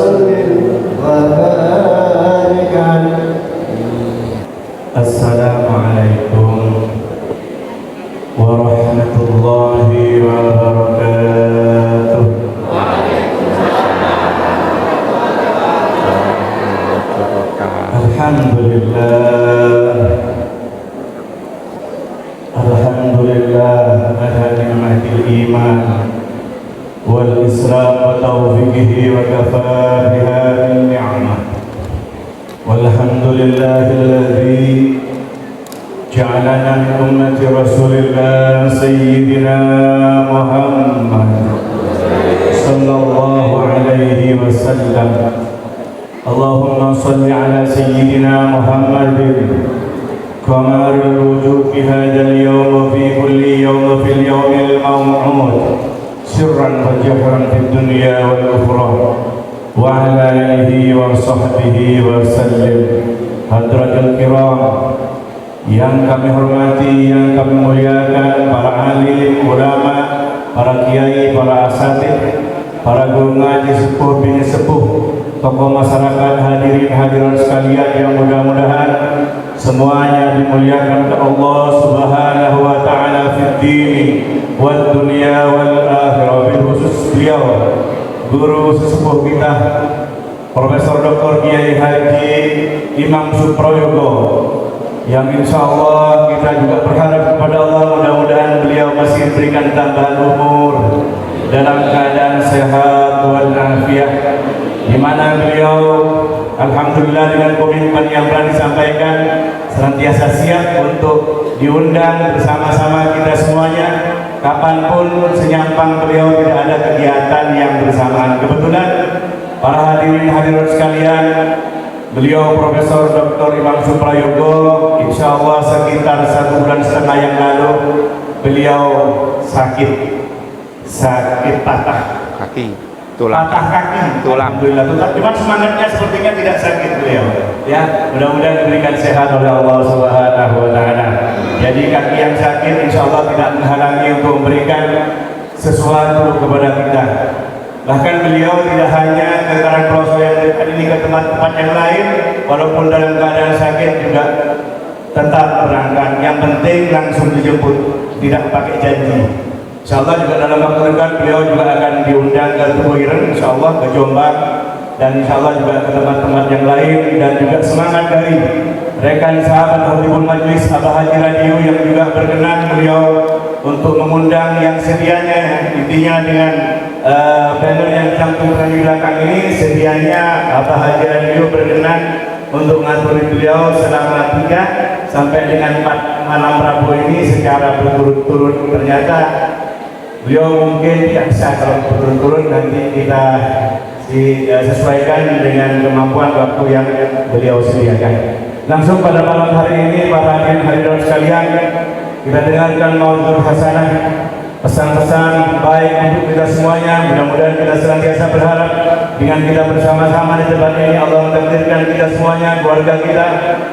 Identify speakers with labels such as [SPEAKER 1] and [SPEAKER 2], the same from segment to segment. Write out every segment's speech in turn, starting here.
[SPEAKER 1] وسلم وبارك عليه.
[SPEAKER 2] السلام عليكم ورحمة الله وبركاته. Alhamdulillah ala ni'matil iman wal islam wa taufiqihi wa kafa bihadhihi ni'mah. Walhamdulillahilladzi ja'alana min ummati Rasulillah Sayyidina Muhammad sallallahu alaihi wasallam. Allahumma salli ala Sayyidina Muhammadin kamarul wujud fi hadzal yawm fi kulli yawm fil yawmil maw'ud sirran wa jahran fid dunya wal ukhra wa ala alihi wa sahbihi wa sallim. Hadratul kiram yang kami hormati, yang kami muliakan, para alim, ulama, para kiai, para asatidz, para guru ngaji, sepuh bini sepuh, tokoh masyarakat, hadirin hadirat sekalian yang mudah-mudahan semuanya dimuliakan oleh Allah Subhanahu wa taala fid dini wad dunya wal akhirah. Bil khusus beliau guru sesepuh kita Profesor Dr. Kiai Haji Imam Suprayogo, yang insya Allah kita juga berharap kepada Allah mudah-mudahan beliau masih diberikan tambahan umur dalam keadaan sehat walafiat, di mana beliau alhamdulillah dengan komitmen yang telah disampaikan senantiasa siap untuk diundang bersama-sama kita semuanya kapanpun senyampang beliau tidak ada kegiatan yang bersamaan. Kebetulan para hadirin hadirat sekalian, beliau Profesor Dr. Imam Suprayogo insya Allah sekitar 1,5 bulan yang lalu beliau sakit patah kaki, patah kaki, tulang. Alhamdulillah, cuma semangatnya sepertinya tidak sakit beliau. Ya, mudah-mudahan diberikan sehat oleh Allah Subhanahu wa taala. Jadi kaki yang sakit insya Allah tidak menghalangi untuk memberikan sesuatu kepada kita. Bahkan beliau tidak hanya ke Karangploso yang dekat ini, ke tempat-tempat yang lain, walaupun dalam keadaan sakit juga tetap berangkat. Yang penting langsung dijemput, tidak pakai janji. Insya Allah juga dalam waktu dekat beliau juga akan diundang ke Tubuireng, insya Allah ke Jombang, dan insya Allah juga ke tempat-tempat yang lain. Dan juga semangat dari rekan sahabat Khatibul Majlis Abah Haji Radio yang juga berkenan beliau untuk mengundang yang sedianya, intinya dengan banner yang cantumkan di belakang ini, sedianya Abah Haji Radio berkenan untuk mengatur beliau selama 3 sampai dengan 4 malam Rabu ini secara berturut-turut. Ternyata beliau mungkin tidak bisa kalau berturut-turut, nanti kita sesuaikan dengan kemampuan waktu yang beliau sediakan. Langsung pada malam hari ini para hadirin hadirat sekalian, kita dengarkan maudhu hasanah, pesan-pesan baik untuk kita semuanya. Mudah-mudahan kita senantiasa berharap dengan kita bersama-sama di tempat ini Allah mentakdirkan kita semuanya, keluarga kita,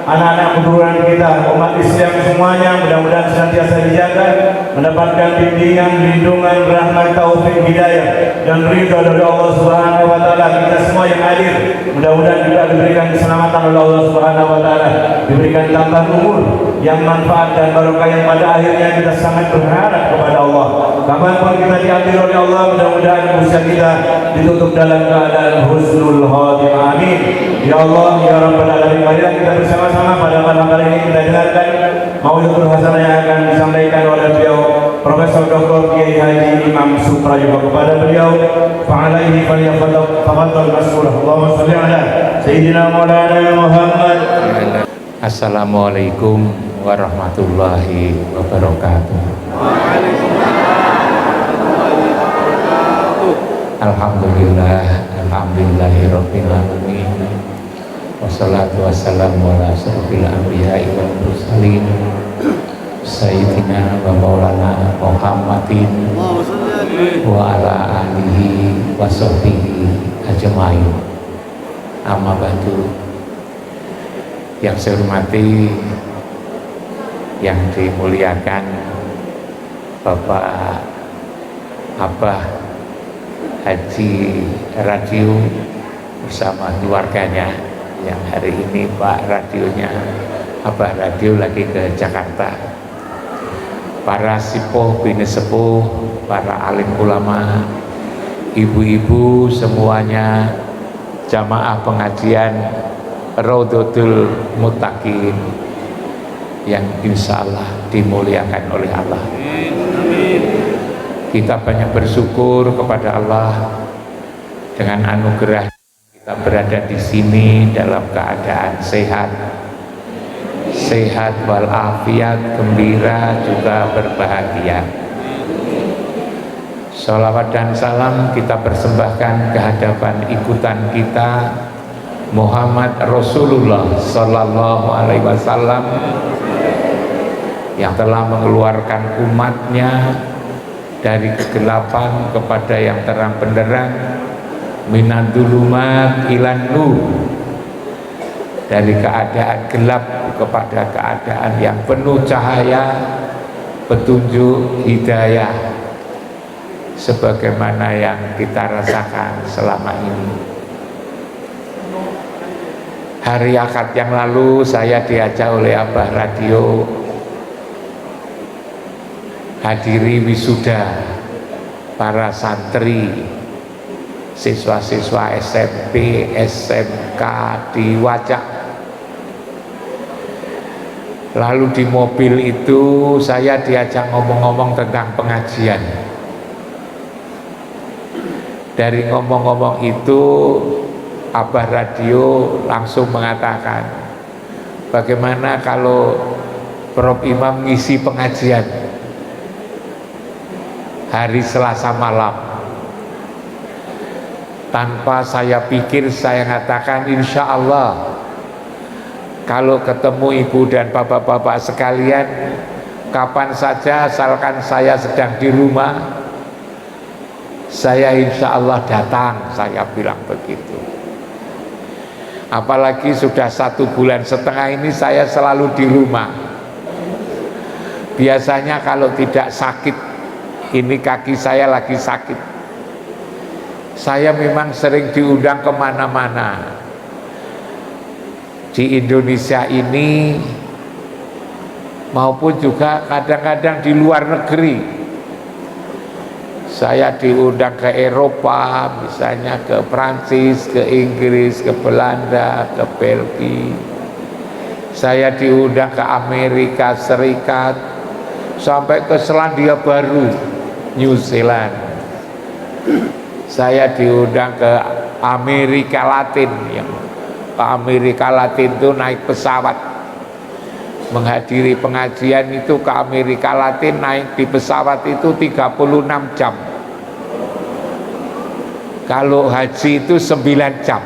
[SPEAKER 2] anak-anak keturunan kita, umat Islam semuanya mudah-mudahan senantiasa dijaga, mendapatkan bimbingan, lindungan, rahmat, taufik, hidayah dan ridha dari Allah Subhanahu wa taala. Kita semua yang hadir mudah-mudahan juga diberikan keselamatan oleh Allah Subhanahu wa taala, diberikan tambahan umur yang manfaat dan barokah yang pada akhirnya kita sangat berharap kepada Allah. Kapanpun kita diambil oleh Allah, mudah-mudahan usaha kita ditutup dalam keadaan husnul khotimah. Amin. Ya Allah, ya Rabbal Alamin. Marilah kita bersama-sama pada malam hari ini kita dengarkan maudhu hasanah yang akan disampaikan oleh beliau Profesor Dr. Kiai Haji Imam Suprayogo. Kepada beliau, fa'alaihi falyafadhal mas'ul. Allahumma shalli ala Sayyidina Maulana Muhammad.
[SPEAKER 3] Assalamualaikum warahmatullahi wabarakatuh. Alhamdulillah, alhamdulillahirabbil alamin. Wassalatu wassalamu ala asyrofil anbiya'i wal mursalin Sayyidina wa maulana Muhammadin wa ala alihi wa sahbihi ajmain. Amma ba'du. Yang saya hormati, yang dimuliakan Bapak Abah Haji Radio bersama keluarganya yang hari ini Pak radionya Abah Radio lagi ke Jakarta, para sipoh bini sepuh, para alim ulama, ibu-ibu semuanya, jamaah pengajian Raudhatul Muttaqin yang insya Allah dimuliakan oleh Allah. Kita banyak bersyukur kepada Allah dengan anugerah kita berada di sini dalam keadaan sehat walafiat, gembira, juga berbahagia. Sholawat dan salam kita persembahkan ke hadapan ikutan kita Muhammad Rasulullah Sallallahu Alaihi Wasallam yang telah mengeluarkan umatnya dari kegelapan kepada yang terang benderang, minadzulumat ilan nur, dari keadaan gelap kepada keadaan yang penuh cahaya, petunjuk, hidayah, sebagaimana yang kita rasakan selama ini. Hari Ahad yang lalu saya diajak oleh Abah Radio hadiri wisuda para santri, siswa-siswa SMP, SMK di Wajak. Lalu di mobil itu saya diajak ngomong-ngomong tentang pengajian. Dari ngomong-ngomong itu Abah Radio langsung mengatakan, bagaimana kalau Prof Imam ngisi pengajian hari Selasa malam. Tanpa saya pikir saya katakan, insya Allah kalau ketemu ibu dan bapak-bapak sekalian, kapan saja asalkan saya sedang di rumah, saya insya Allah datang, saya bilang begitu. Apalagi sudah 1,5 bulan ini saya selalu di rumah. Biasanya kalau tidak sakit, ini kaki saya lagi sakit, saya memang sering diundang kemana-mana di Indonesia ini maupun juga kadang-kadang di luar negeri. Saya diundang ke Eropa, misalnya ke Prancis, ke Inggris, ke Belanda, ke Belgia. Saya diundang ke Amerika Serikat, sampai ke Selandia Baru, New Zealand. Saya diundang ke Amerika Latin, yang ke Amerika Latin itu naik pesawat menghadiri pengajian itu ke Amerika Latin, naik di pesawat itu 36 jam. Kalau haji itu 9 jam.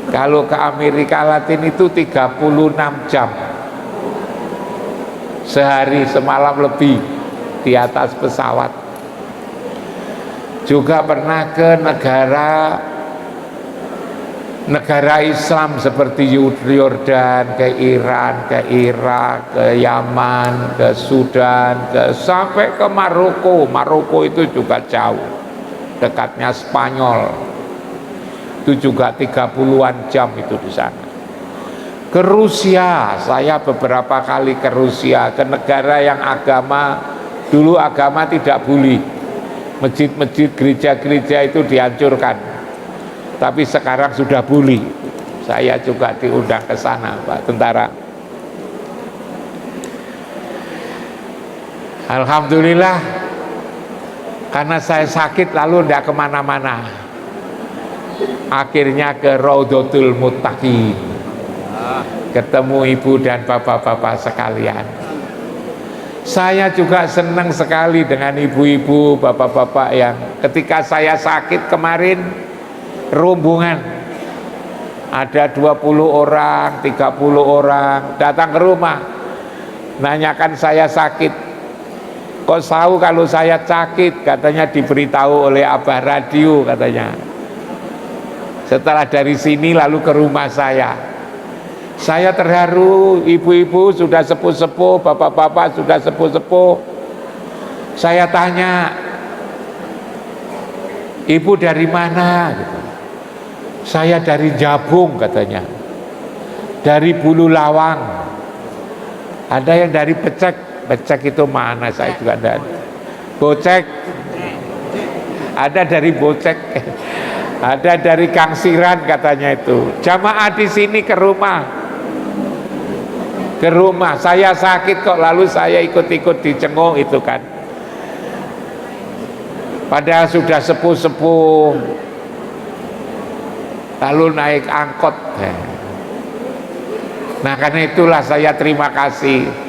[SPEAKER 3] Kalau ke Amerika Latin itu 36 jam. Sehari semalam lebih di atas pesawat. Juga pernah ke negara Islam seperti Yordan, ke Iran, ke Irak, ke Yaman, ke Sudan, sampai ke Maroko. Maroko itu juga jauh, dekatnya Spanyol. Itu juga 30-an jam itu di sana. Ke Rusia, saya beberapa kali ke Rusia, ke negara yang dulu agama tidak boleh. Masjid-masjid, gereja-gereja itu dihancurkan. Tapi sekarang sudah boleh. Saya juga diundang ke sana, Pak Tentara. Alhamdulillah, karena saya sakit lalu tidak kemana-mana. Akhirnya ke Raudhatul Muttaqin, ketemu ibu dan bapak-bapak sekalian. Saya juga senang sekali dengan ibu-ibu, bapak-bapak yang ketika saya sakit kemarin, rombongan ada 20 orang, 30 orang datang ke rumah, nanyakan saya sakit. Kok tahu kalau saya sakit? Katanya diberitahu oleh Abah Radio katanya. Setelah dari sini lalu ke rumah saya terharu, ibu-ibu sudah sepuh-sepuh, bapak-bapak sudah sepuh-sepuh. Saya tanya, ibu dari mana? Gitu. Saya dari Jabung katanya, dari Bulu Lawang, ada yang dari Becek. Becek itu mana, saya juga ada. Bocek, ada dari Bocek, ada dari Kangsiran katanya itu. Jamaah di sini ke rumah, saya sakit kok, lalu saya ikut-ikut dicenguk itu kan. Padahal sudah sepuh-sepuh, lalu naik angkot. Nah karena itulah saya terima kasih.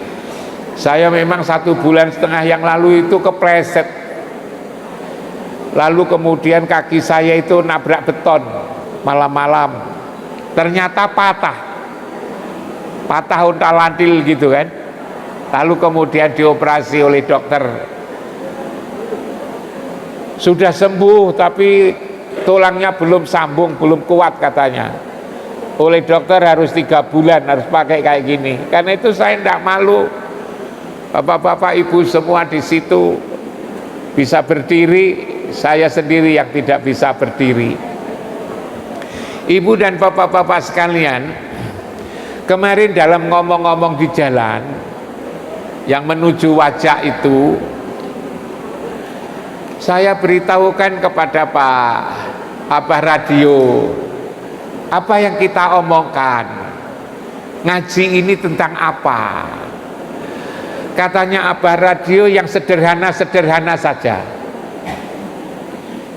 [SPEAKER 3] Saya memang 1,5 bulan yang lalu itu kepleset, lalu kemudian kaki saya itu nabrak beton malam-malam, ternyata patah unta-lantil gitu kan. Lalu kemudian dioperasi oleh dokter, sudah sembuh tapi tulangnya belum sambung, belum kuat katanya. Oleh dokter harus 3 bulan harus pakai kayak gini. Karena itu saya tidak malu, bapak-bapak ibu semua di situ bisa berdiri, saya sendiri yang tidak bisa berdiri. Ibu dan bapak-bapak sekalian, kemarin dalam ngomong-ngomong di jalan yang menuju Wajak itu, saya beritahukan kepada Pak Abah Radio, apa yang kita omongkan, ngaji ini tentang apa. Katanya Abah Radio yang sederhana-sederhana saja,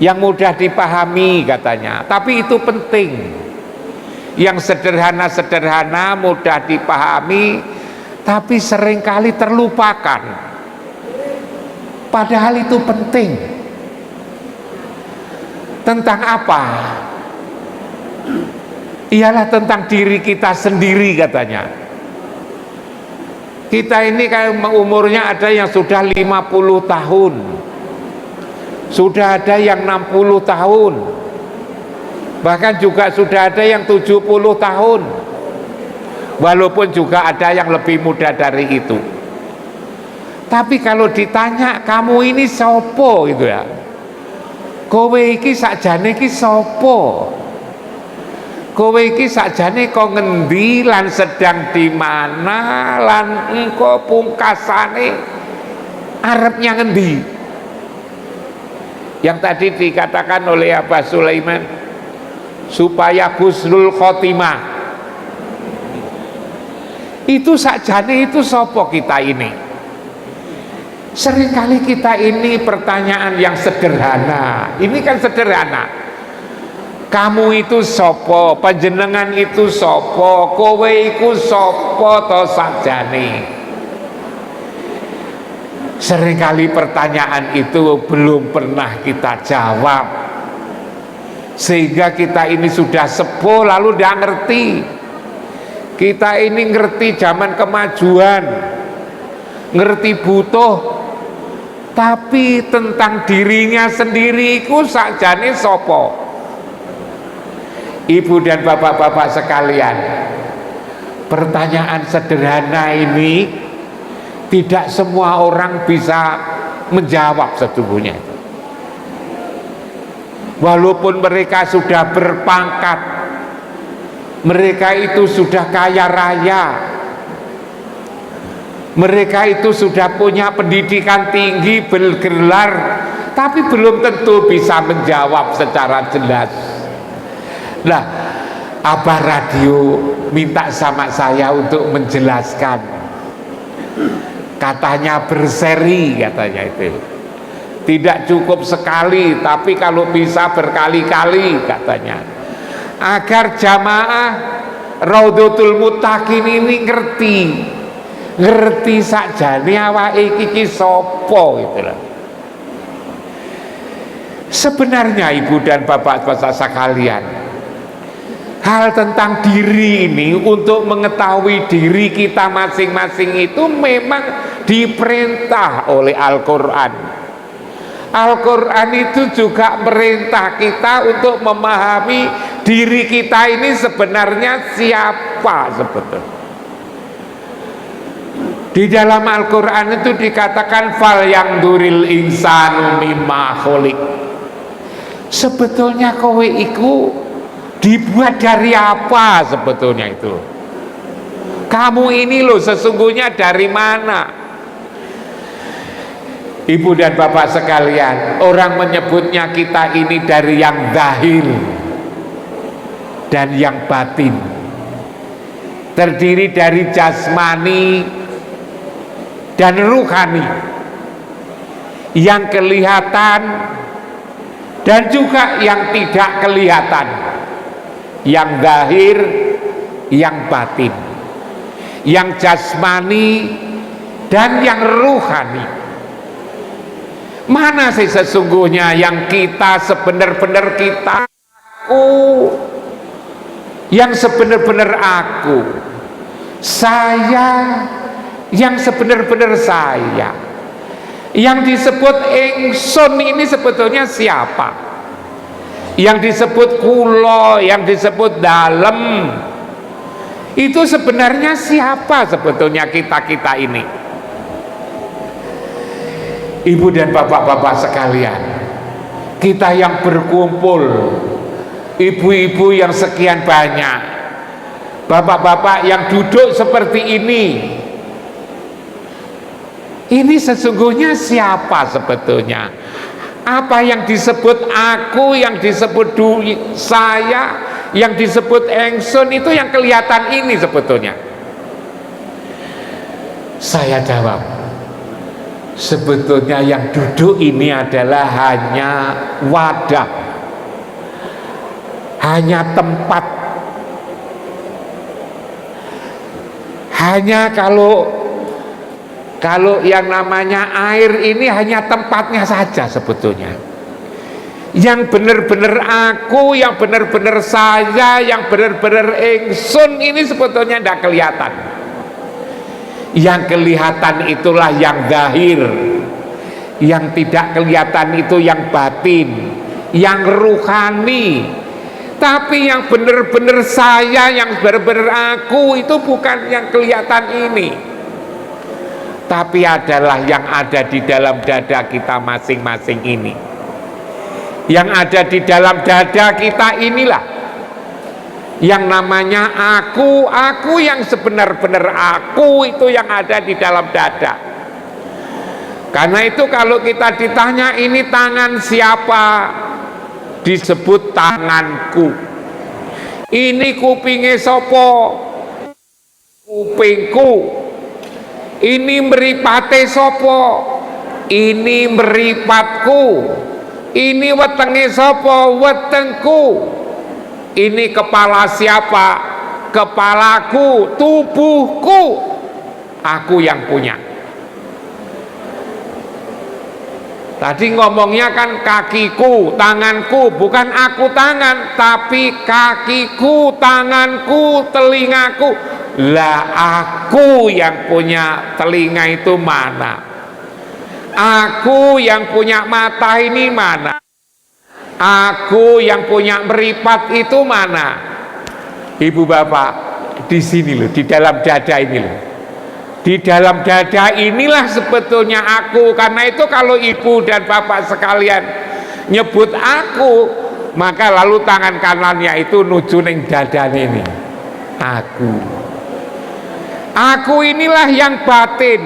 [SPEAKER 3] yang mudah dipahami katanya, tapi itu penting. Yang sederhana-sederhana mudah dipahami, tapi seringkali terlupakan, padahal itu penting. Tentang apa? Ialah tentang diri kita sendiri katanya. Kita ini kayak umurnya ada yang sudah 50 tahun, sudah ada yang 60 tahun, bahkan juga sudah ada yang 70 tahun, walaupun juga ada yang lebih muda dari itu. Tapi kalau ditanya, kamu ini sopo gitu ya, kowe iki sakjane iki sopo, kowe iki sakjane kok ngendi lan sedang di mana lan engko pungkasane arepnya ngendi. Yang tadi dikatakan oleh Abah Sulaiman, supaya husnul khotimah, itu sakjane itu sopo kita ini. Seringkali kita ini pertanyaan yang sederhana, ini kan sederhana. Kamu itu sopo, panjenengan itu sopo, kowe iku sopo to sakjane. Seringkali pertanyaan itu belum pernah kita jawab, sehingga kita ini sudah sepuh lalu tidak ngerti. Kita ini ngerti zaman kemajuan, ngerti butuh, tapi tentang dirinya sendiri iku sakjane sopo. Ibu dan bapak-bapak sekalian, pertanyaan sederhana ini tidak semua orang bisa menjawab sesungguhnya. Walaupun mereka sudah berpangkat, mereka itu sudah kaya raya, mereka itu sudah punya pendidikan tinggi, bergelar, tapi belum tentu bisa menjawab secara jelas. Nah, Abah Radio minta sama saya untuk menjelaskan. Katanya berseri, katanya itu. Tidak cukup sekali, tapi kalau bisa berkali-kali katanya. Agar jamaah Raudhatul Muttaqin ini ngerti sakjane awake iki sapa gitu loh. Sebenarnya ibu dan bapak-bapak sekalian, hal tentang diri ini, untuk mengetahui diri kita masing-masing itu memang diperintah oleh Al-Quran. Al-Quran itu juga merintah kita untuk memahami diri kita ini sebenarnya siapa sebetulnya. Di dalam Al-Quran itu dikatakan fal yang duril insanu mimma kholik. Sebetulnya kowe iku Dibuat dari apa sebetulnya itu? Kamu ini loh sesungguhnya dari mana? Ibu dan bapak sekalian, orang menyebutnya kita ini dari yang zahir dan yang batin, terdiri dari jasmani dan ruhani, yang kelihatan dan juga yang tidak kelihatan, yang zahir, yang batin, yang jasmani dan yang ruhani. Mana sih sesungguhnya yang kita sebenar-benar kita, aku, yang sebenar-benar aku, saya, yang sebenar-benar saya? Yang disebut ingsun ini sebetulnya siapa? Yang disebut kulo, yang disebut dalem, itu sebenarnya siapa sebetulnya kita ini? Ibu dan bapak-bapak sekalian, kita yang berkumpul, ibu-ibu yang sekian banyak, bapak-bapak yang duduk seperti ini sesungguhnya siapa sebetulnya? Apa yang disebut aku, yang disebut saya, yang disebut engsun, itu yang kelihatan ini sebetulnya. Saya jawab, sebetulnya yang duduk ini adalah hanya wadah, hanya tempat, hanya kalau yang namanya air ini hanya tempatnya saja sebetulnya. Yang benar-benar aku, yang benar-benar saya, yang benar-benar ingsun ini sebetulnya tidak kelihatan. Yang kelihatan itulah yang zahir, yang tidak kelihatan itu yang batin, yang ruhani. Tapi yang benar-benar saya, yang benar-benar aku itu bukan yang kelihatan ini, tapi adalah yang ada di dalam dada kita masing-masing ini. Yang ada di dalam dada kita inilah yang namanya aku yang sebenar-benar aku, itu yang ada di dalam dada. Karena itu kalau kita ditanya ini tangan siapa, disebut tanganku. Ini kupinge sopo, kupingku. Ini meripate sopo, ini meripatku. Ini wetenge sopo, wetengku. Ini kepala siapa, kepalaku, tubuhku, aku yang punya. Tadi ngomongnya kan kakiku, tanganku, bukan aku tangan, tapi kakiku, tanganku, telingaku. Lah aku yang punya telinga itu mana? Aku yang punya mata ini mana? Aku yang punya meripat itu mana? Ibu bapak, di sini loh, di dalam dada ini loh. Di dalam dada inilah sebetulnya aku. Karena itu kalau ibu dan bapak sekalian nyebut aku, maka lalu tangan kanannya itu nuju ning dada ini. Aku inilah yang batin.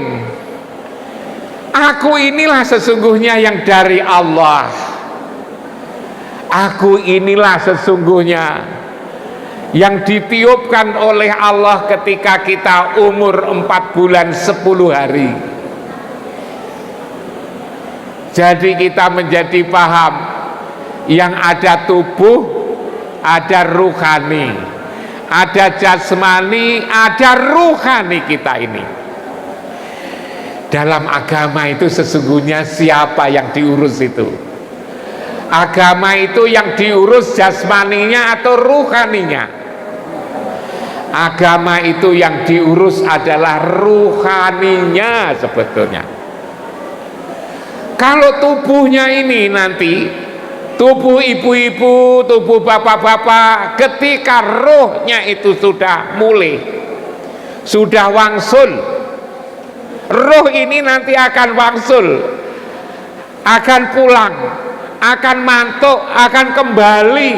[SPEAKER 3] Aku inilah sesungguhnya yang dari Allah. Aku inilah sesungguhnya yang ditiupkan oleh Allah ketika kita umur 4 bulan 10 hari. Jadi kita menjadi paham, yang ada tubuh, ada ruhani, ada jasmani, ada ruhani kita ini. Dalam agama itu sesungguhnya siapa yang diurus itu? Agama itu yang diurus jasmaninya atau ruhaninya? Agama itu yang diurus adalah ruhaninya sebetulnya. Kalau tubuhnya ini nanti, tubuh ibu-ibu, tubuh bapak-bapak, ketika rohnya itu sudah mulih, sudah wangsul, roh ini nanti akan wangsul, akan pulang, akan mantuk, akan kembali,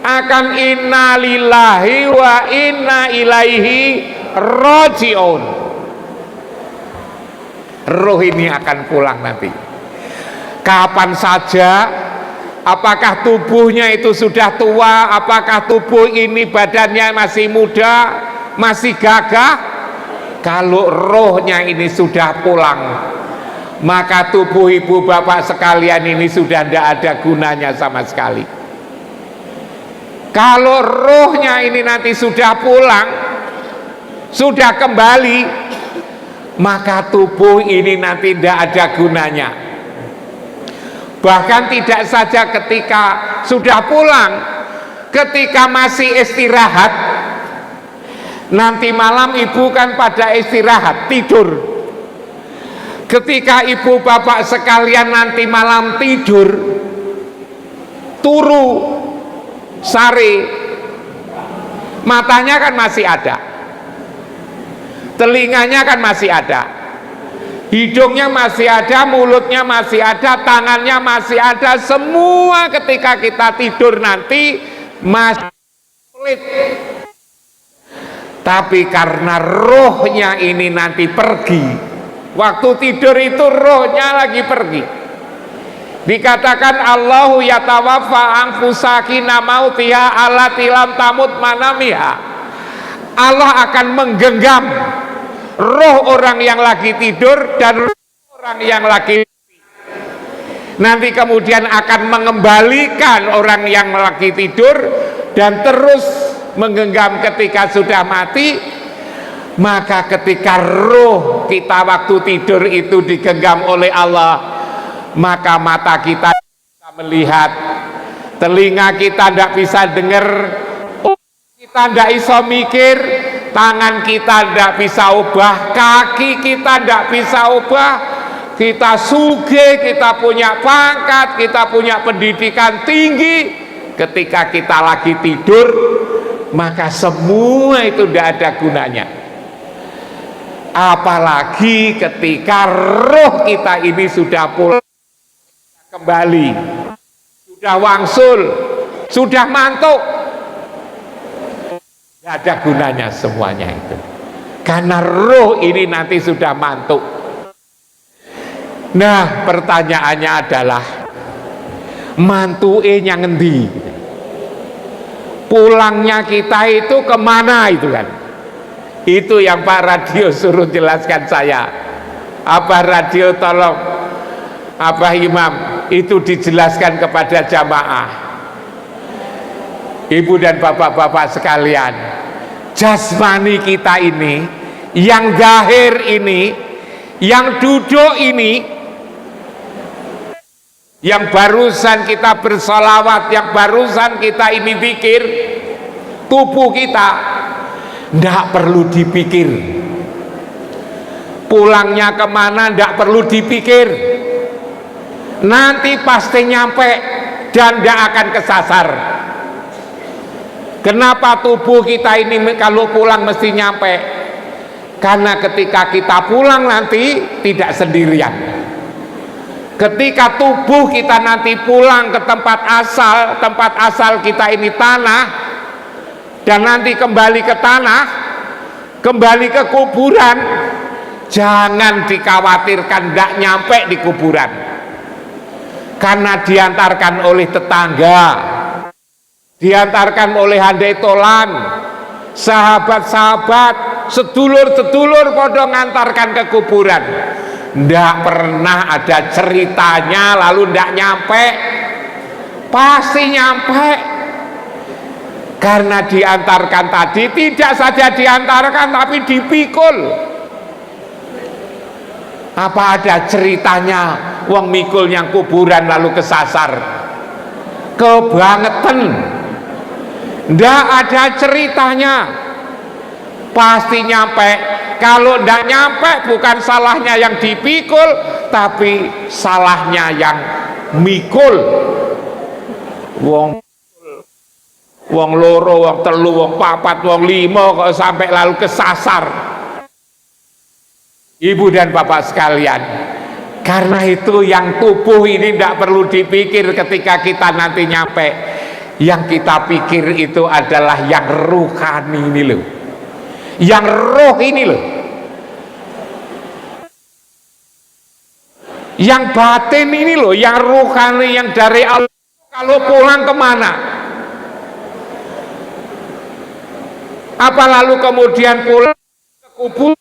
[SPEAKER 3] akan inna lillahi wa inna ilaihi rajiun. Roh ini akan pulang nanti. Kapan saja, apakah tubuhnya itu sudah tua, apakah tubuh ini badannya masih muda, masih gagah. Kalau rohnya ini sudah pulang, maka tubuh ibu bapak sekalian ini sudah tidak ada gunanya sama sekali. Kalau rohnya ini nanti sudah pulang, sudah kembali, maka tubuh ini nanti tidak ada gunanya. Bahkan tidak saja ketika sudah pulang, ketika masih istirahat, nanti malam ibu kan pada istirahat, tidur. Ketika ibu bapak sekalian nanti malam tidur, turu, sare, matanya kan masih ada, telinganya kan masih ada, hidungnya masih ada, mulutnya masih ada, tangannya masih ada, semua ketika kita tidur nanti masih sulit. Tapi karena rohnya ini nanti pergi, waktu tidur itu rohnya lagi pergi. Dikatakan Allahu yatawaffa anfusakina mautiha allati lam tamut manamiha. Allah akan menggenggam roh orang yang lagi tidur dan roh orang yang lagi nanti kemudian akan mengembalikan orang yang lagi tidur dan terus menggenggam ketika sudah mati. Maka ketika roh kita waktu tidur itu digenggam oleh Allah, maka mata kita bisa melihat, telinga kita tidak bisa dengar, kita tidak bisa mikir, tangan kita tidak bisa ubah, kaki kita tidak bisa ubah, kita sugih, kita punya pangkat, kita punya pendidikan tinggi. Ketika kita lagi tidur, maka semua itu tidak ada gunanya. Apalagi ketika roh kita ini sudah pulang kembali, sudah wangsul, sudah mantuk, tidak ada gunanya semuanya itu. Karena roh ini nanti sudah mantuk. Nah, pertanyaannya adalah mantuke yang ngendi? Pulangnya kita itu kemana itu kan? Itu yang Pak Radio suruh jelaskan saya. Abah Radio tolong, Abah Imam itu dijelaskan kepada jamaah. Ibu dan bapak-bapak sekalian, jasmani kita ini, yang zahir ini, yang duduk ini, yang barusan kita bersolawat, yang barusan kita ini pikir, tubuh kita tidak perlu dipikir. Pulangnya kemana tidak perlu dipikir, nanti pasti nyampe dan tidak akan kesasar. Kenapa tubuh kita ini kalau pulang mesti nyampe? Karena ketika kita pulang nanti tidak sendirian. Ketika tubuh kita nanti pulang ke tempat asal kita ini tanah, dan nanti kembali ke tanah, kembali ke kuburan, jangan dikhawatirkan tidak nyampe di kuburan, karena diantarkan oleh tetangga, diantarkan oleh handai tolan, sahabat-sahabat, sedulur-sedulur podo ngantarkan ke kuburan. Tidak pernah ada ceritanya lalu tidak nyampe, pasti nyampe. Karena diantarkan tadi tidak saja diantarkan tapi dipikul. Apa ada ceritanya wong mikul yang kuburan lalu kesasar? Kebangetan. Tidak ada ceritanya, pasti nyampe. Kalau tidak nyampe bukan salahnya yang dipikul, tapi salahnya yang mikul. Wong loro, wong telu, wong papat, wong limo kok sampai lalu kesasar. Ibu dan bapak sekalian, karena itu yang tubuh ini tidak perlu dipikir ketika kita nanti nyampe. Yang kita pikir itu adalah yang ruhani ini loh, yang roh ini loh. Yang batin ini loh, yang ruhani, yang dari Allah. Kalau pulang kemana? Apa lalu kemudian pulang ke kubur?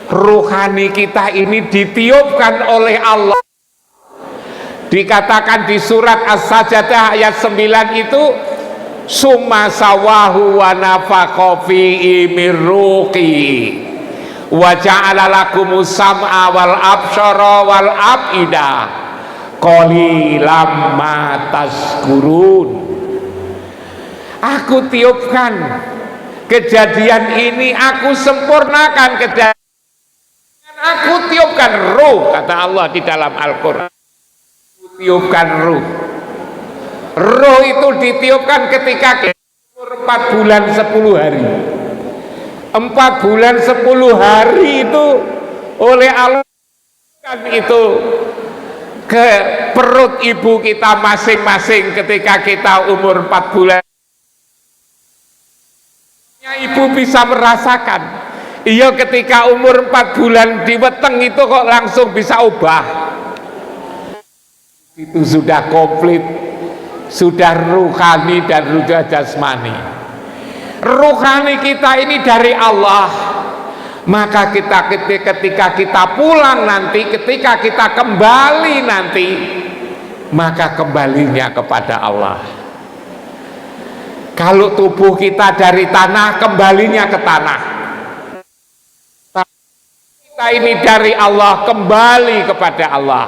[SPEAKER 3] Ruhani kita ini ditiupkan oleh Allah. Dikatakan di surat As-Sajdah ayat 9 itu, summa sawahu wa nafakha fihi min ruhi wa ja'ala lakumus sam'a wal absyara wal afida qalilam ma tazkurun. Aku tiupkan kejadian ini, aku sempurnakan kejadian, aku tiupkan ruh, kata Allah di dalam Al-Quran. Tiupkan ruh. Roh itu ditiupkan ketika umur 4 bulan 10 hari. 4 bulan 10 hari itu oleh Allah itu ke perut ibu kita masing-masing ketika kita umur 4 bulan. Ibu bisa merasakan, iya ketika umur 4 bulan di weteng itu kok langsung bisa ubah. Itu sudah komplit, sudah ruhani dan sudah jasmani. Ruhani kita ini dari Allah. Maka kita ketika kita pulang nanti, ketika kita kembali nanti, maka kembalinya kepada Allah. Kalau tubuh kita dari tanah, kembalinya ke tanah. Kita ini dari Allah, kembali kepada Allah.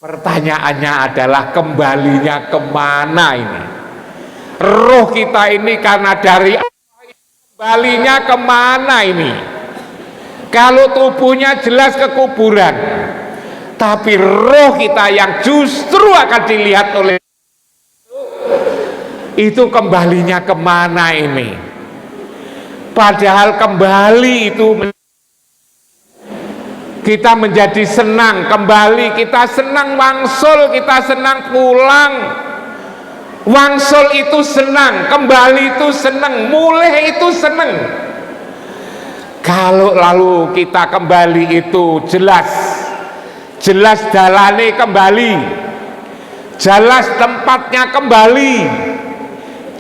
[SPEAKER 3] Pertanyaannya adalah kembalinya kemana ini? Roh kita ini karena dari Allah, kembalinya kemana ini? Kalau tubuhnya jelas ke kuburan, tapi roh kita yang justru akan dilihat oleh itu, kembalinya kemana ini? Padahal kembali itu kita menjadi senang kembali, kita senang wangsul, kita senang pulang. Wangsul itu senang, kembali itu senang, mulai itu senang. Kalau lalu kita kembali itu jelas dalane kembali, jelas tempatnya kembali,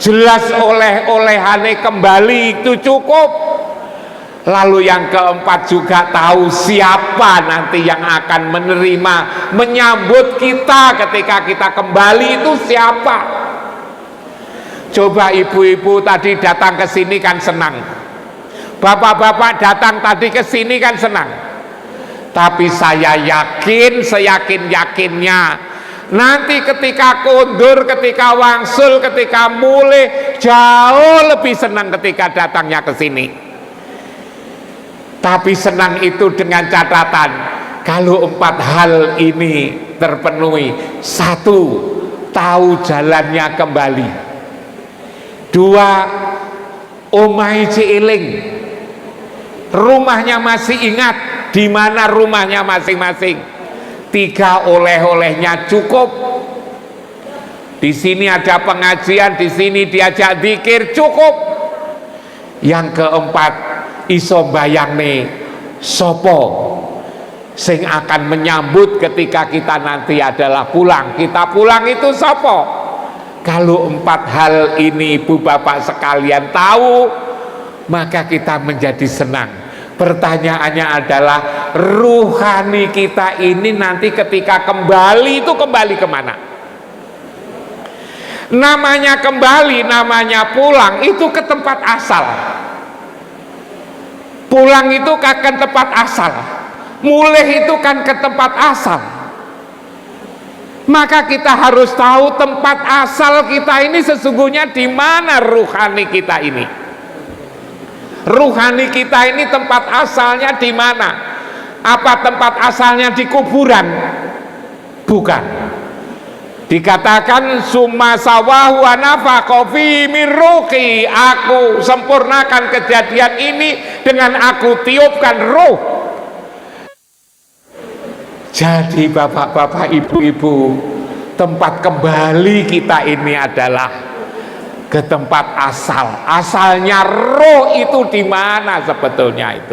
[SPEAKER 3] jelas oleh-olehane kembali, itu cukup. Lalu yang keempat juga tahu siapa nanti yang akan menerima, menyambut kita ketika kita kembali, itu siapa. Coba ibu-ibu tadi datang ke sini kan senang, bapak-bapak datang tadi ke sini kan senang. Tapi saya yakin, seyakin-yakinnya, nanti ketika kondur, ketika wangsul, ketika mulai, jauh lebih senang ketika datangnya ke sini. Tapi senang itu dengan catatan, kalau 4 hal ini terpenuhi. 1, tahu jalannya kembali. 2, omai ciiling, rumahnya masih ingat di mana rumahnya masing-masing. 3, oleh-olehnya cukup. Di sini ada pengajian, di sini diajak zikir, cukup. Yang keempat, iso bayangne sopo sing akan menyambut ketika kita nanti adalah pulang. Kita pulang itu sopo? Kalau 4 hal ini ibu bapak sekalian tahu, maka kita menjadi senang. Pertanyaannya adalah ruhani kita ini nanti ketika kembali itu kembali kemana? Namanya kembali, namanya pulang, itu ke tempat asal. Pulang itu kan tempat asal, mulai itu kan ke tempat asal. Maka kita harus tahu tempat asal kita ini sesungguhnya di mana ruhani kita ini. Ruhani kita ini tempat asalnya di mana? Apa tempat asalnya di kuburan? Bukan. Dikatakan summa sawahu wa nafakha fihi min ruhi, aku sempurnakan kejadian ini dengan aku tiupkan ruh. Jadi bapak-bapak, ibu-ibu, tempat kembali kita ini adalah ke tempat asal. Asalnya roh itu di mana sebetulnya itu?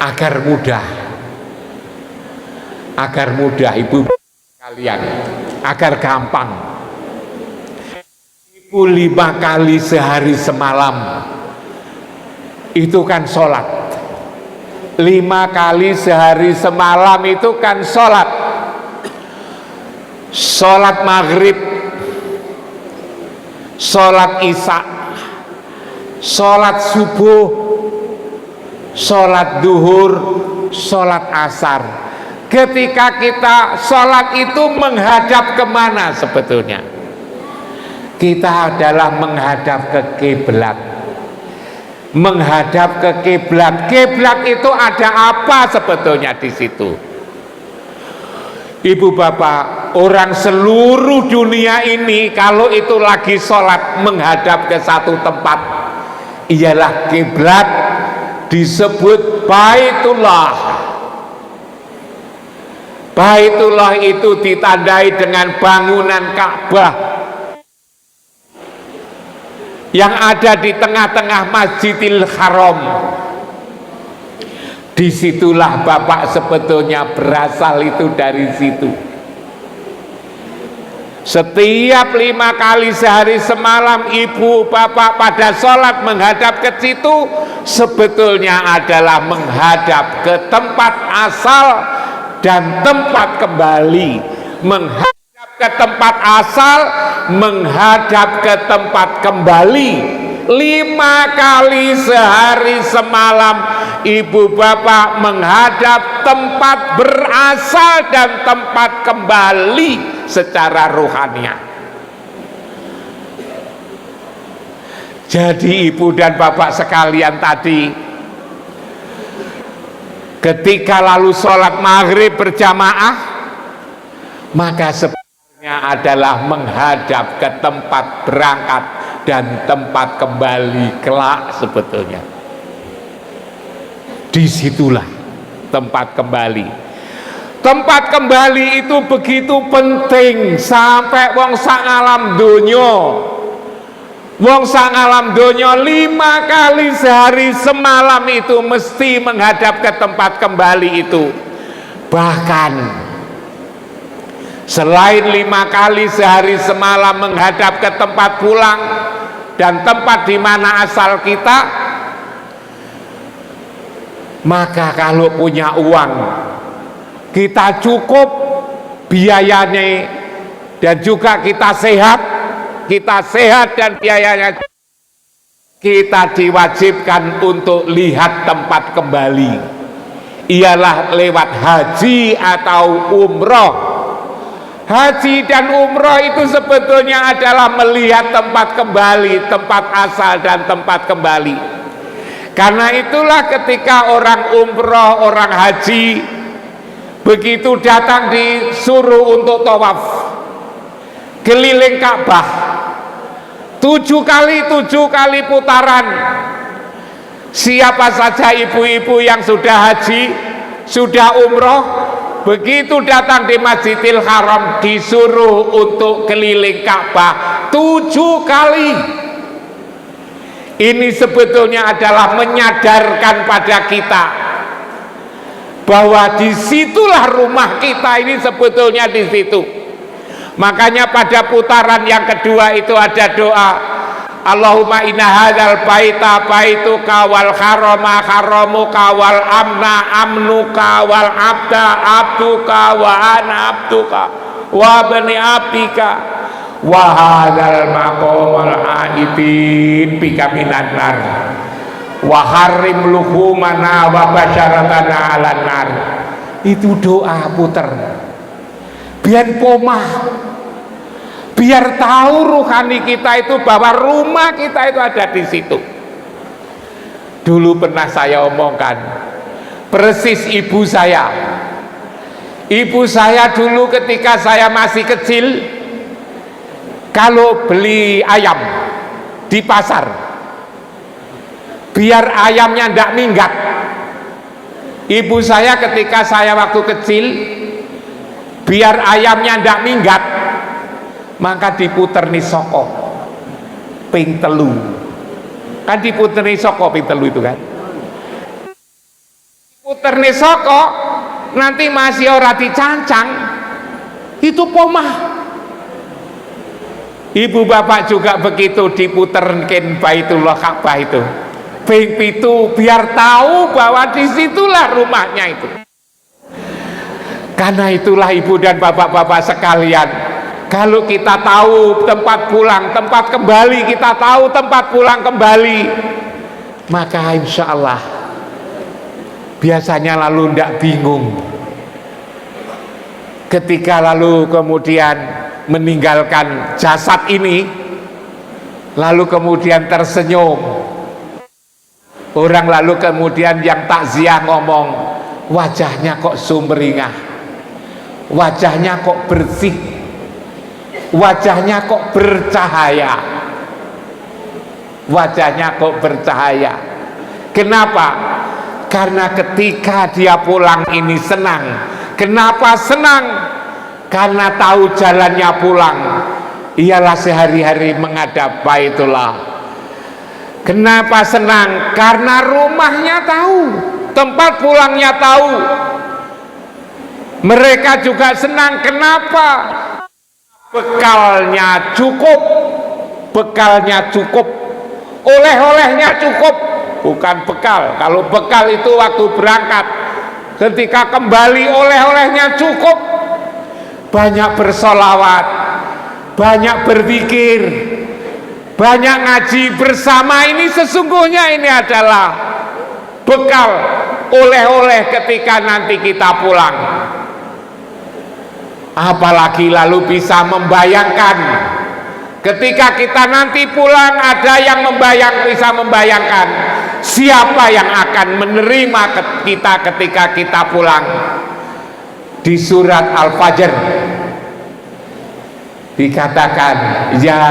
[SPEAKER 3] Agar mudah ibu kalian, agar gampang. Ibu 5 kali sehari semalam itu kan sholat. 5 kali sehari semalam itu kan sholat. Sholat maghrib, sholat isya, sholat subuh, sholat duhur, sholat asar. Ketika kita sholat itu menghadap kemana sebetulnya? Kita adalah menghadap ke kiblat. Menghadap ke kiblat. Kiblat itu ada apa sebetulnya di situ? Ibu bapak, orang seluruh dunia ini kalau itu lagi sholat menghadap ke satu tempat, ialah kiblat, disebut Baitullah. Baitullah itu ditandai dengan bangunan Ka'bah yang ada di tengah-tengah Masjidil Haram. Disitulah bapak sebetulnya berasal itu dari situ. Setiap 5 kali sehari semalam ibu bapak pada sholat menghadap ke situ, sebetulnya adalah menghadap ke tempat asal dan tempat kembali. Menghadap ke tempat asal, menghadap ke tempat kembali. 5 kali sehari semalam ibu bapak menghadap tempat berasal dan tempat kembali secara rohaniah. Jadi ibu dan bapak sekalian tadi, ketika lalu sholat maghrib berjamaah, maka sebenarnya adalah menghadap ke tempat berangkat dan tempat kembali kelak sebetulnya. Disitulah tempat kembali. Tempat kembali itu begitu penting sampai wong sak alam donya. Wong sak alam donya 5 kali sehari semalam itu mesti menghadap ke tempat kembali itu. Bahkan selain 5 kali sehari semalam menghadap ke tempat pulang dan tempat di mana asal kita, maka kalau punya uang kita cukup biayanya dan juga kita sehat dan biayanya, kita diwajibkan untuk lihat tempat kembali, ialah lewat haji atau umroh. Haji dan umroh itu sebetulnya adalah melihat tempat kembali, tempat asal dan tempat kembali. Karena itulah ketika orang umroh, orang haji begitu datang disuruh untuk tawaf keliling Ka'bah 7 kali putaran. Siapa saja ibu-ibu yang sudah haji, sudah umroh, begitu datang di Masjidil Haram disuruh untuk keliling Ka'bah 7 kali. Ini sebetulnya adalah menyadarkan pada kita bahwa disitulah rumah kita ini sebetulnya di situ. Makanya pada putaran yang kedua itu ada doa, Allahumma inna hadzal baita baituka wal harama haramuka wal amna amnuka wal abda abduka wa ana abduka wa bani abdika wa hadzal maqamal aidin bika minan nar wa harim luhumana wa basyaratana alan nar. Itu doa puter biar pomah, biar tahu rohani kita itu bahwa rumah kita itu ada di situ. Dulu pernah saya omongkan, persis ibu saya dulu ketika saya masih kecil, kalau beli ayam di pasar, biar ayamnya tidak minggat, Ibu saya ketika saya waktu kecil, biar ayamnya ndak minggat, maka diputer nih soko ping telu. Kan diputer nih soko ping telu itu kan. Puter nih soko, nanti masih ora dicancang, itu pomah. Ibu bapak juga begitu, diputerkin Baitullah Ka'bah itu ping pitu, biar tahu bahwa disitulah rumahnya itu. Karena itulah ibu dan bapak-bapak sekalian, kalau kita tahu tempat pulang, tempat kembali, kita tahu tempat pulang kembali, maka insya Allah biasanya lalu ndak bingung ketika lalu kemudian meninggalkan jasad ini, lalu kemudian tersenyum. Orang lalu kemudian yang takziah ngomong, wajahnya kok sumringah, wajahnya kok bersih, wajahnya kok bercahaya, wajahnya kok bercahaya. Kenapa? Karena ketika dia pulang ini senang. Kenapa senang? Karena tahu jalannya pulang ialah sehari-hari menghadap Baitullah. Kenapa senang? Karena rumahnya tahu, tempat pulangnya tahu. Mereka juga senang. Kenapa? Bekalnya cukup, bekalnya cukup, oleh-olehnya cukup. Bukan bekal, kalau bekal itu waktu berangkat, ketika kembali oleh-olehnya cukup. Banyak bersolawat, banyak berzikir, banyak ngaji bersama, ini sesungguhnya ini adalah bekal, oleh-oleh ketika nanti kita pulang. Apalagi lalu bisa membayangkan ketika kita nanti pulang, ada yang bisa membayangkan siapa yang akan menerima kita ketika kita pulang. Di surat Al-Fajr dikatakan, ya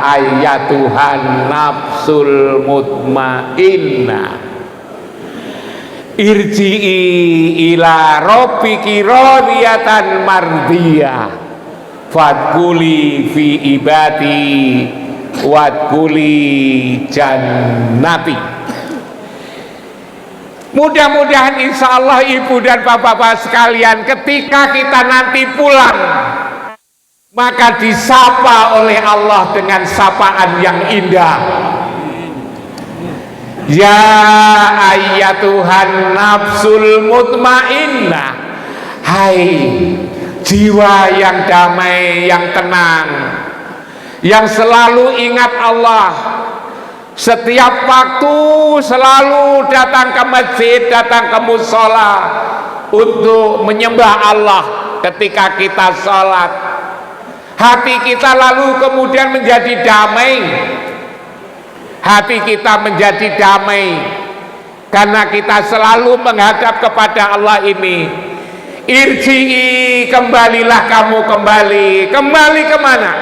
[SPEAKER 3] ayyatuhan nafsul mutmainnah irji'i ila rabbiki radiyatan mardiyah fadkhuli fi ibadi wadkhuli jannati. Mudah-mudahan insya Allah ibu dan bapak-bapak sekalian, ketika kita nanti pulang, maka disapa oleh Allah dengan sapaan yang indah. Ya ayyatuhan nafsul mutmainnah, hai jiwa yang damai, yang tenang, yang selalu ingat Allah, setiap waktu selalu datang ke masjid, datang ke musola untuk menyembah Allah. Ketika kita sholat, hati kita lalu kemudian menjadi damai. Hati kita menjadi damai karena kita selalu menghadap kepada Allah ini. Irji'i, kembalilah kamu kembali. Kembali kemana?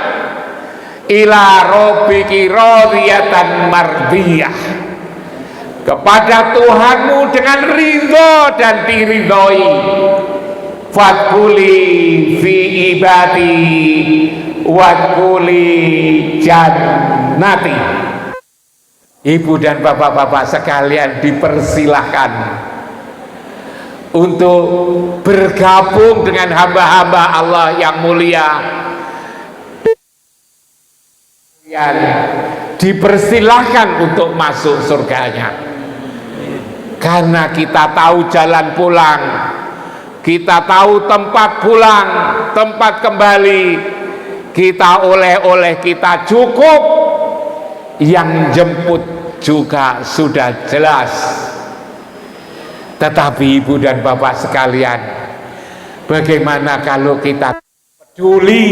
[SPEAKER 3] Ila rabbiki radiyatan mardiyah, kepada Tuhanmu dengan ridho dan diridhoi. Fadkhuli fi ibadi wadkhuli jannati. Ibu dan bapak-bapak sekalian dipersilahkan untuk bergabung dengan hamba-hamba Allah yang mulia. Dipersilahkan untuk masuk surganya, karena kita tahu jalan pulang, kita tahu tempat pulang, tempat kembali, kita oleh-oleh kita cukup, yang jemput juga sudah jelas. Tetapi ibu dan bapak sekalian, bagaimana kalau kita peduli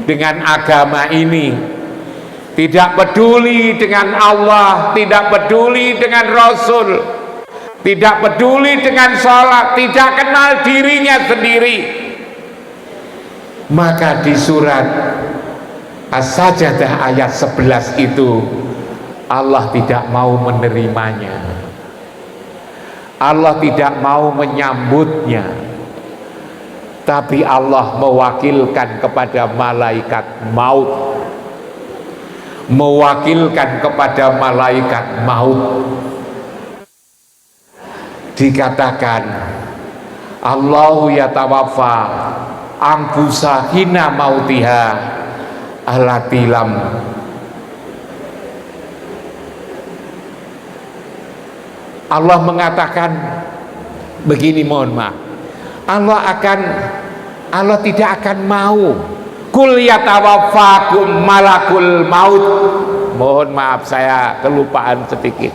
[SPEAKER 3] dengan agama ini, tidak peduli dengan Allah, tidak peduli dengan Rasul, tidak peduli dengan sholat, tidak kenal dirinya sendiri? Maka di surat As-Sajdah ayat 11 itu Allah tidak mau menerimanya. Allah tidak mau menyambutnya, tapi Allah mewakilkan kepada malaikat maut, mewakilkan kepada malaikat maut. Dikatakan Allahu yatawaffa anfusa hina mautiha allati lam Allah mengatakan begini, mohon maaf, Allah tidak akan mau kul yatawaffakum malakul maut. Mohon maaf saya kelupaan sedikit.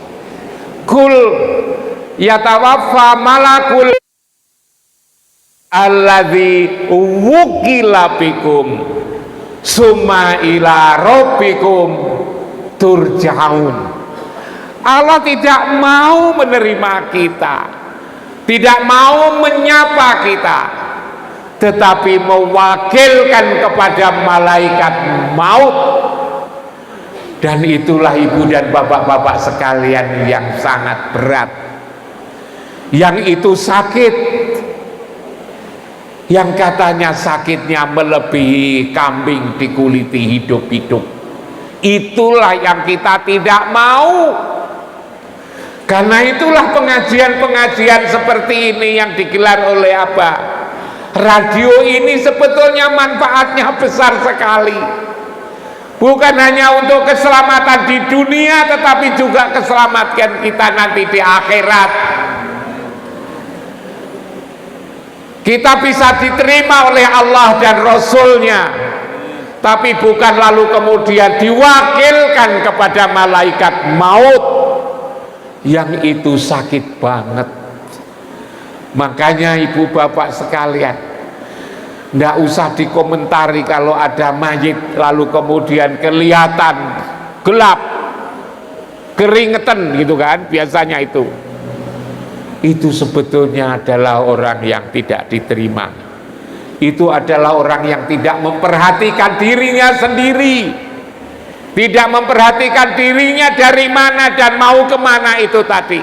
[SPEAKER 3] Kul yatawaffa malakul alladzi wukila bikum summa ila rabbikum turja'un. Allah tidak mau menerima kita, tidak mau menyapa kita, tetapi mewakilkan kepada malaikat maut. Dan itulah ibu dan bapak-bapak sekalian yang sangat berat, yang itu sakit, yang katanya sakitnya melebihi kambing dikuliti hidup-hidup. Itulah yang kita tidak mau. Karena itulah pengajian-pengajian seperti ini yang digelar oleh apa? Radio ini sebetulnya manfaatnya besar sekali. Bukan hanya untuk keselamatan di dunia, tetapi juga keselamatan kita nanti di akhirat. Kita bisa diterima oleh Allah dan Rasulnya, tapi bukan lalu kemudian diwakilkan kepada malaikat maut, yang itu sakit banget. Makanya ibu bapak sekalian, nggak usah dikomentari kalau ada mayit lalu kemudian kelihatan gelap, keringetan gitu kan, biasanya itu sebetulnya adalah orang yang tidak diterima. Itu adalah orang yang tidak memperhatikan dirinya sendiri, tidak memperhatikan dirinya dari mana dan mau kemana. Itu tadi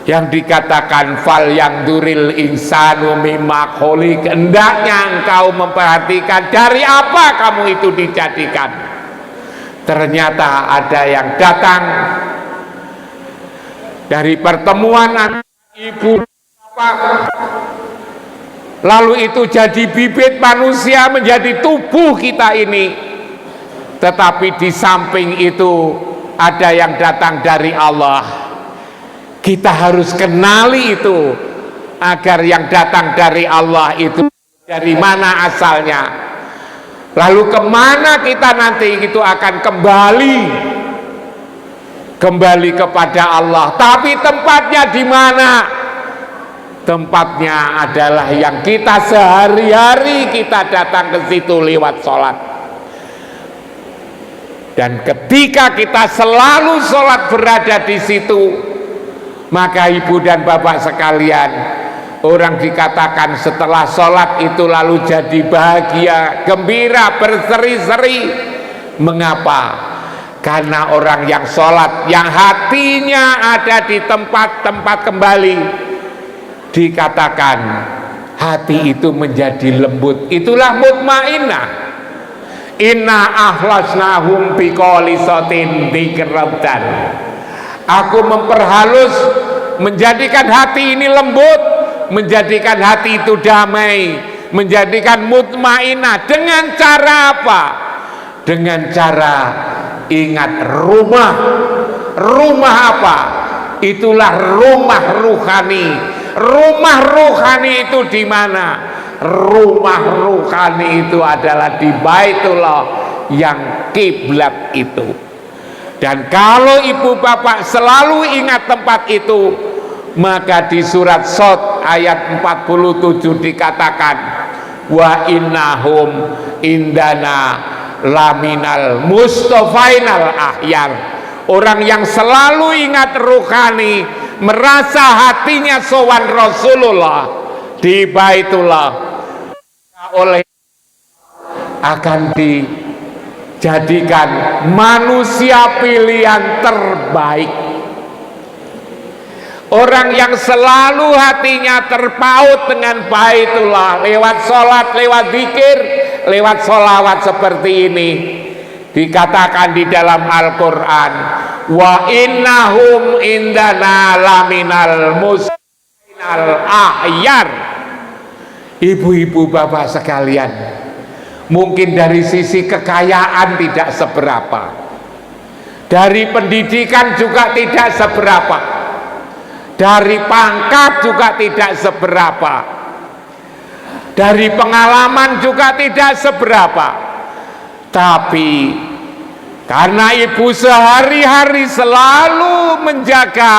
[SPEAKER 3] yang dikatakan fal yang duril insanu mimma khuliq, hendaknya engkau memperhatikan dari apa kamu itu dijadikan. Ternyata ada yang datang dari pertemuan anak ibu bapak, lalu itu jadi bibit manusia menjadi tubuh kita ini. Tetapi di samping itu ada yang datang dari Allah. Kita harus kenali itu, agar yang datang dari Allah itu dari mana asalnya, lalu kemana kita nanti itu akan kembali kepada Allah. Tapi tempatnya di mana? Tempatnya adalah yang kita sehari-hari kita datang ke situ lewat sholat. Dan ketika kita selalu sholat berada di situ, maka ibu dan bapak sekalian, orang dikatakan setelah sholat itu lalu jadi bahagia, gembira, berseri-seri. Mengapa? Karena orang yang sholat, yang hatinya ada di tempat-tempat kembali, dikatakan hati itu menjadi lembut. Itulah mutmainnah. Inna ahlasnahum biqolisatin dikerabdan. Aku memperhalus, menjadikan hati ini lembut, menjadikan hati itu damai, menjadikan mutmainnah. Dengan cara apa? Dengan cara ingat rumah. Rumah apa? Itulah rumah ruhani. Rumah ruhani itu di mana? Rumah ruhani itu adalah di Baitullah yang kiblat itu. Dan kalau ibu bapak selalu ingat tempat itu, maka di surat Shad ayat 47 dikatakan wa innahum indana laminal mustofainal ahyar. Orang yang selalu ingat ruhani, merasa hatinya sowan Rasulullah di Baitullah, oleh akan dijadikan manusia pilihan terbaik. Orang yang selalu hatinya terpaut dengan Baitullah lewat sholat, lewat zikir, lewat sholawat seperti ini. Dikatakan di dalam Al-Quran, wa innahum indana laminal musnal ahyar. Ibu-ibu bapak sekalian, mungkin dari sisi kekayaan tidak seberapa, dari pendidikan juga tidak seberapa, dari pangkat juga tidak seberapa, dari pengalaman juga tidak seberapa. Tapi karena ibu sehari-hari selalu menjaga,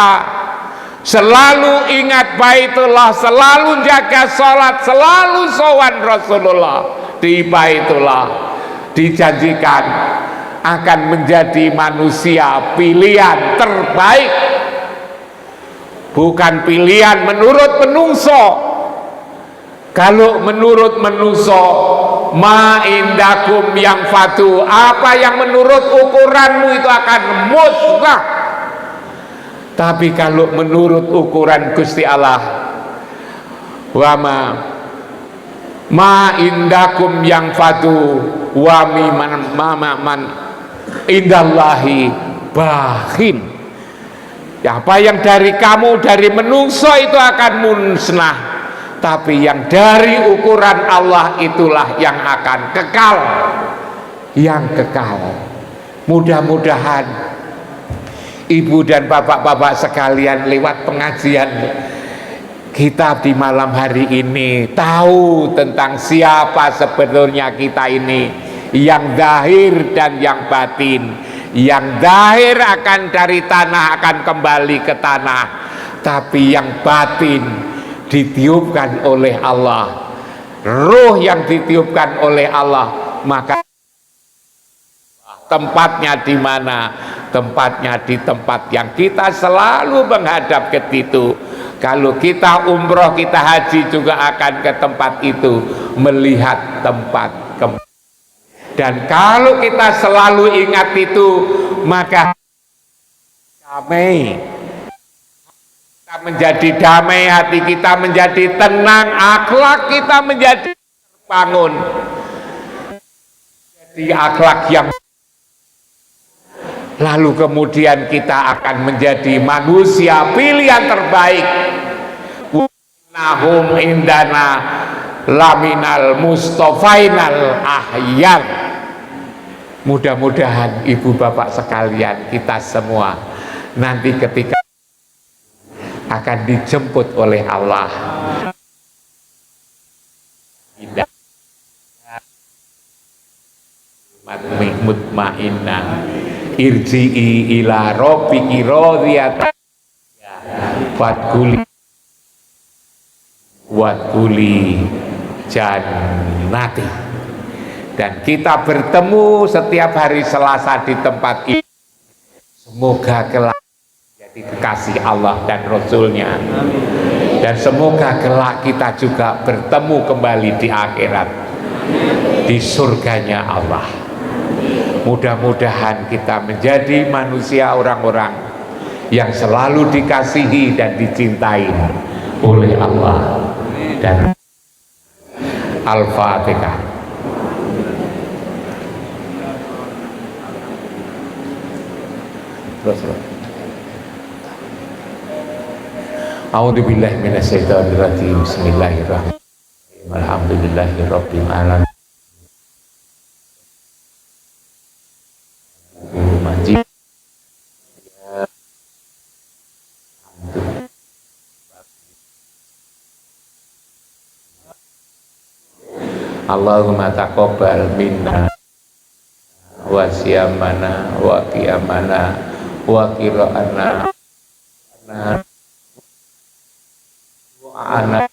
[SPEAKER 3] selalu ingat Baitullah, selalu jaga sholat, selalu sowan Rasulullah di Baitullah, dijanjikan akan menjadi manusia pilihan terbaik, bukan pilihan menurut menungso. Kalau menurut menungso, ma indakum yang fatu, apa yang menurut ukuranmu itu akan musnah. Tapi kalau menurut ukuran Gusti Allah, wa ma indakum yang fatu wa man indallahi bahin. Apa yang dari kamu, dari menungso itu akan musnah, tapi yang dari ukuran Allah itulah yang akan kekal, yang kekal. Mudah-mudahan ibu dan bapak-bapak sekalian lewat pengajian kita di malam hari ini tahu tentang siapa sebetulnya kita ini, yang zahir dan yang batin. Yang zahir akan dari tanah, akan kembali ke tanah, tapi yang batin ditiupkan oleh Allah, ruh yang ditiupkan oleh Allah. Maka tempatnya di mana? Tempatnya di tempat yang kita selalu menghadap ke situ. Kalau kita umroh, kita haji juga akan ke tempat itu, melihat tempat kembali. Dan kalau kita selalu ingat itu, maka damai, kita menjadi damai, hati kita menjadi tenang, akhlak kita menjadi terbangun, jadi akhlak yang, lalu kemudian kita akan menjadi manusia pilihan terbaik. Nahum indana laminal mustofainal ahyar. Mudah-mudahan ibu bapak sekalian, kita semua nanti ketika akan dijemput oleh Allah, mutmainnah irji'i ila rabbiki radiyatan wadkhuli jannati. Dan kita bertemu setiap hari Selasa di tempat ini. Semoga kelak menjadi kekasih Allah dan Rasulnya. Dan semoga kelak kita juga bertemu kembali di akhirat, di surganya Allah. Mudah-mudahan kita menjadi manusia, orang-orang yang selalu dikasihi dan dicintai oleh Allah. Dan Al-Fatihah. A'udzubillahi minasyaitonir rajim. Bismillahirrahmanirrahim. Alhamdulillahirabbil alamin. Allahumma taqabbal minna wa siyamana wa qiyamana wa qira'ana wa ana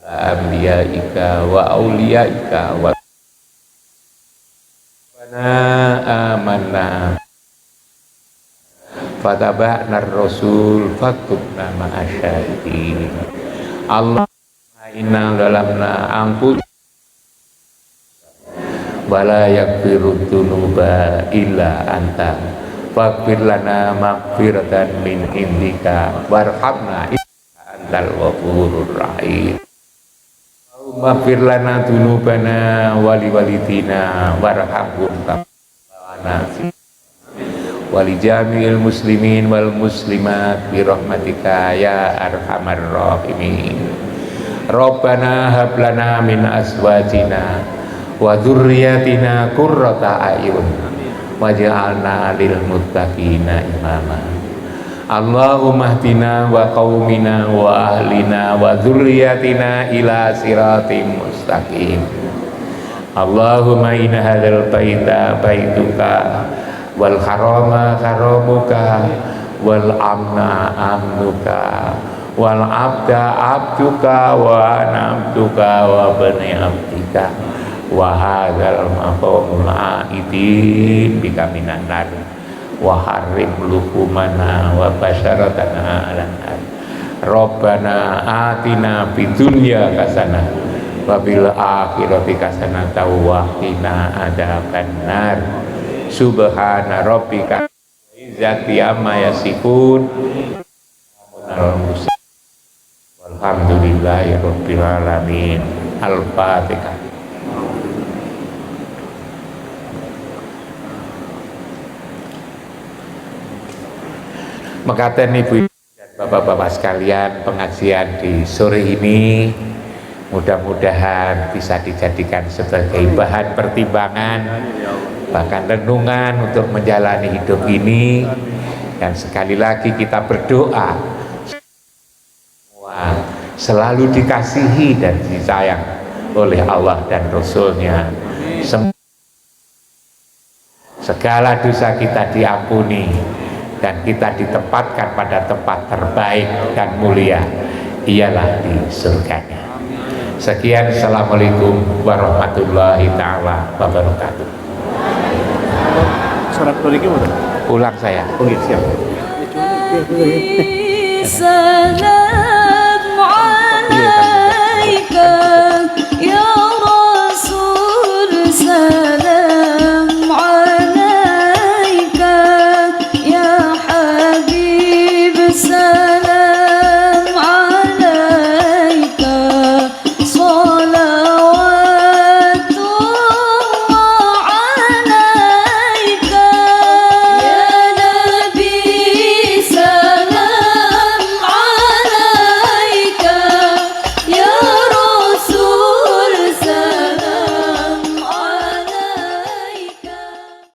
[SPEAKER 3] anbiya'ika wa awliya'ika wa amanna fataba'na ar-rasul faktubna ma'asyahidin. Allah inna dalamna angkut wala yakfiru dzunuba illa anta faghfir lana maghfiratan min indika warhamna innaka antal ghafurur rahim. Maghfir lana dzunubana wa liwalidina warhamhum kama wali jami'il muslimin wal muslimat bi rahmatika ya arhamar rahimin. Rabbana hab lana min azwajina wa dzurriyyatina qurrata a'yun waj'alna lil muttaqina imama. Allahumma hdina wa qaumina wa ahlina wa dzurriyyatina ila siratim mustaqim. Allahumma inna hadzal baita baituka wal harama haramuka wal amna amnuka wal abda abduka wa anamtuka wa bani abdika wa hadzal maqamul aidin bika minan nar wa harim lukumana wa basyaratana alan nar. Rabbana atina fid dunya hasanah wa bil akhirati hasanah wa qina adzabannar. Subhana rabbika izzati amma yasifun walhamdulillahi rabbil alamin. Al-Fatihah. Mekaten ibu dan bapak-bapak sekalian, pengajian di sore ini mudah-mudahan bisa dijadikan sebagai bahan pertimbangan, bahkan renungan untuk menjalani hidup ini. Dan sekali lagi kita berdoa semua selalu dikasihi dan disayang oleh Allah dan Rasul-Nya. Segala dosa kita diampuni dan kita ditempatkan pada tempat terbaik dan mulia, ialah di surganya. Sekian, assalamualaikum warahmatullahi taala wabarakatuh.
[SPEAKER 1] Surat Qur'an gimana?
[SPEAKER 3] Pulang saya.
[SPEAKER 1] Oh gitu, siap.
[SPEAKER 4] Salam alaika ya